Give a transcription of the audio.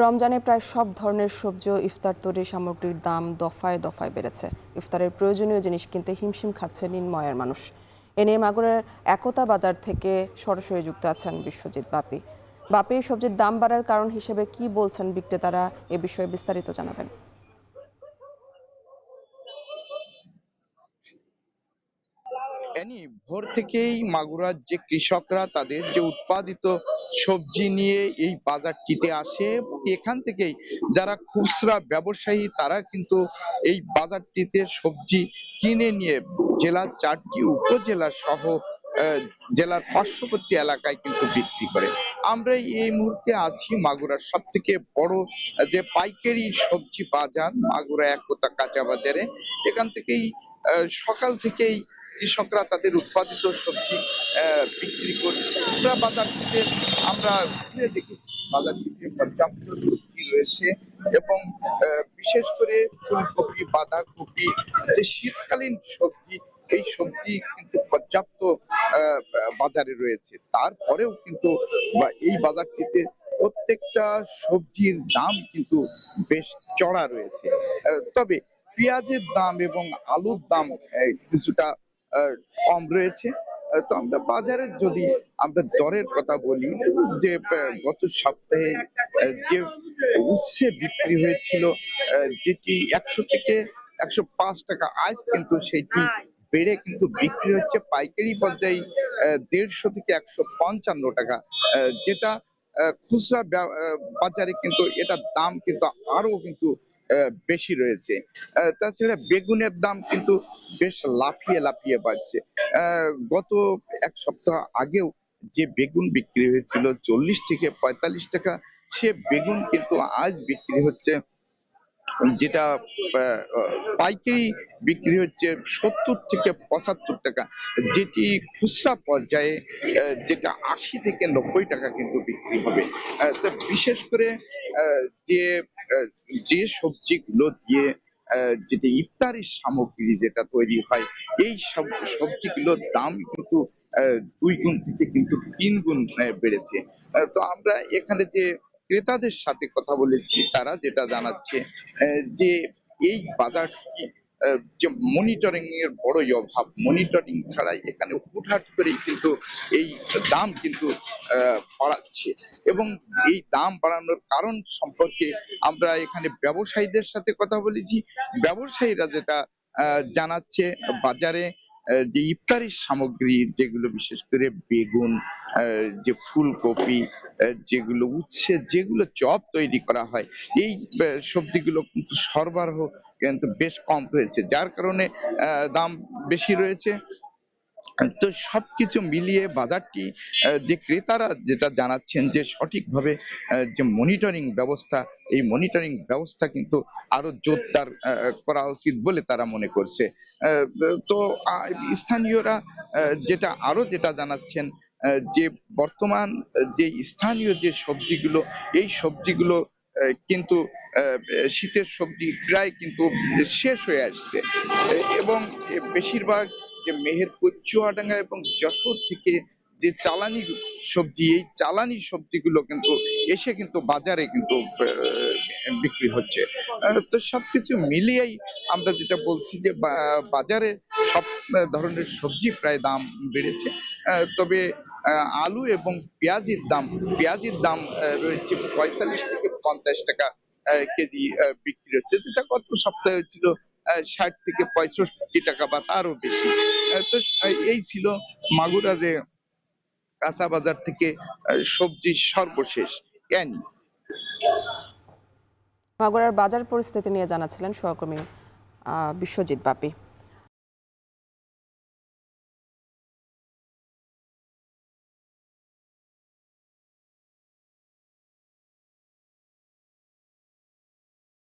রমজানে প্রায় সব ধরনের সবজি ও ইফতার তৈরি সামগ্রীর দাম দফায় দফায় বেড়েছে। ইফতারের প্রয়োজনীয় জিনিস কিনতে হিমশিম খাচ্ছে নিম্নআয়ের মানুষ। এ নিয়ে মাগুরার একতা বাজার থেকে সরাসরি যুক্ত আছেন বিশ্বজিৎ বাপি। বাপি, সবজির দাম বাড়ার কারণ হিসেবে কি বলছেন বিক্রেতারা, এ বিষয়ে বিস্তারিত জানাবেন। ভোর থেকেই মাগুরার যে কৃষকরা তাদের যে উৎপাদিত সবজি নিয়ে এই বাজারটিতে আসে, এখান থেকেই যারা খুচরা ব্যবসায়ী তারা কিন্তু এই বাজারটিতে সবজি কিনে নিয়ে জেলার 4টি উপজেলা সহ জেলার পার্শ্ববর্তী এলাকায় কিন্তু বিক্রি করে। আমরা এই মুহূর্তে আছি মাগুরার সব থেকে বড় যে পাইকারি সবজি বাজার মাগুরা একতা কাঁচা বাজারে। এখান থেকেই সকাল থেকেই কৃষকরা তাদের উৎপাদিত সবজি বিক্রি করছে। আমরা বাজারটিতে আমরা ঘুরে দেখেছি, বাজারটিতে পর্যাপ্ত সবজি রয়েছে এবং বিশেষ করে ফুলকপি, বাঁধাকপি, যে শীতকালীন সবজি, এই সবজি কিন্তু পর্যাপ্ত বাজারে রয়েছে। তারপরেও কিন্তু এই বাজারটিতে প্রত্যেকটা সবজির দাম কিন্তু বেশ চড়া রয়েছে। তবে পেঁয়াজের দাম এবং আলুর দাম কিছুটা কম রয়েছে। তো আমরা বাজারে যদি আমরা দরের কথা বলি, যে গত সপ্তাহে যে উচ্ছে বিক্রি হয়েছিল, যেটি 100 থেকে 105 টাকা, আজ কিন্তু সেটি বেড়ে কিন্তু বিক্রি হচ্ছে পাইকারি পর্যায়ে 150 থেকে 155 টাকা, যেটা খুচরা বাজারে কিন্তু এটার দাম কিন্তু আরো কিন্তু বেশি রয়েছে। তাছাড়া বেগুনের দাম কিন্তু বেশ লাফিয়ে লাফিয়ে বাড়ছে। গত এক সপ্তাহ আগেও যে বেগুন বিক্রি হয়েছিল 40 থেকে 45 টাকা, সে বেগুন কিন্তু আজ বিক্রি হচ্ছে, যেটা পাইকারি বিক্রি হচ্ছে 70 থেকে 75 টাকা, যেটি খুচরা পর্যায়ে যেটা 80 থেকে 90 টাকা কিন্তু বিক্রি হবে। তো বিশেষ করে যে আহ, যে সবজিগুলো দিয়ে যেটা ইফতারের সামগ্রী যেটা তৈরি হয়, এই সব সবজিগুলোর দাম কিন্তু 2 গুণ থেকে কিন্তু 3 গুণ বেড়েছে। তো আমরা এখানে যে ক্রেতাদের সাথে কথা বলেছি, তারা যেটা জানাচ্ছে যে এই বাজারটি যে মনিটরিং এর বড়ই অভাব। মনিটরিং ছাড়াই এখানে হুটহাট করেই কিন্তু এই দাম কিন্তু বাড়াচ্ছে, এবং এই দাম বাড়ানোর কারণ সম্পর্কে আমরা এখানে ব্যবসায়ীদের সাথে কথা বলেছি। ব্যবসায়ীরা যেটা জানাচ্ছে, বাজারে যে ইফতারি সামগ্রী যেগুলো, বিশেষ করে বেগুন, যে ফুলকপি, যেগুলো উচ্ছে, যেগুলো চপ তৈরি করা হয়, এই সবজিগুলো কিন্তু সরবরাহ কিন্তু বেশ কম রয়েছে, যার কারণে দাম বেশি রয়েছে। তো সবকিছু মিলিয়ে বাজারটি, যে ক্রেতারা যেটা জানাচ্ছেন যে সঠিকভাবে যে মনিটরিং ব্যবস্থা, এই মনিটরিং ব্যবস্থা কিন্তু আরো জোরদার করা উচিত বলে তারা মনে করছে। আহ, তো স্থানীয়রা যেটা আরো যেটা জানাচ্ছেন, যে বর্তমান যে স্থানীয় যে সবজিগুলো, এই সবজিগুলো কিন্তু শীতের সবজি প্রায় কিন্তু শেষ হয়ে আসছে, এবং বেশিরভাগ যে মেহেরপুর, চুয়াডাঙ্গা এবং যশোর থেকে যে চালানি সবজি, এই চালানি সবজিগুলো কিন্তু এসে কিন্তু বাজারে কিন্তু বিক্রি হচ্ছে। তো সবকিছু মিলিয়েই আমরা যেটা বলছি যে বাজারে সব ধরনের সবজি প্রায় দাম বেড়েছে। তবে আলু এবং পেঁয়াজের দাম রয়েছে 45 থেকে 50 টাকা কেজি বিক্রি হচ্ছে, যেটা গত সপ্তাহে ছিল 60 থেকে 65 টাকা বা তারও বেশি। তো এই ছিল মাগুরা যে কাঁচা বাজার থেকে সবজির সর্বশেষ জ্ঞানী। মাগুরার বাজার পরিস্থিতি নিয়ে জানাচ্ছিলেন সহকর্মী বিশ্বজিৎ বাপি।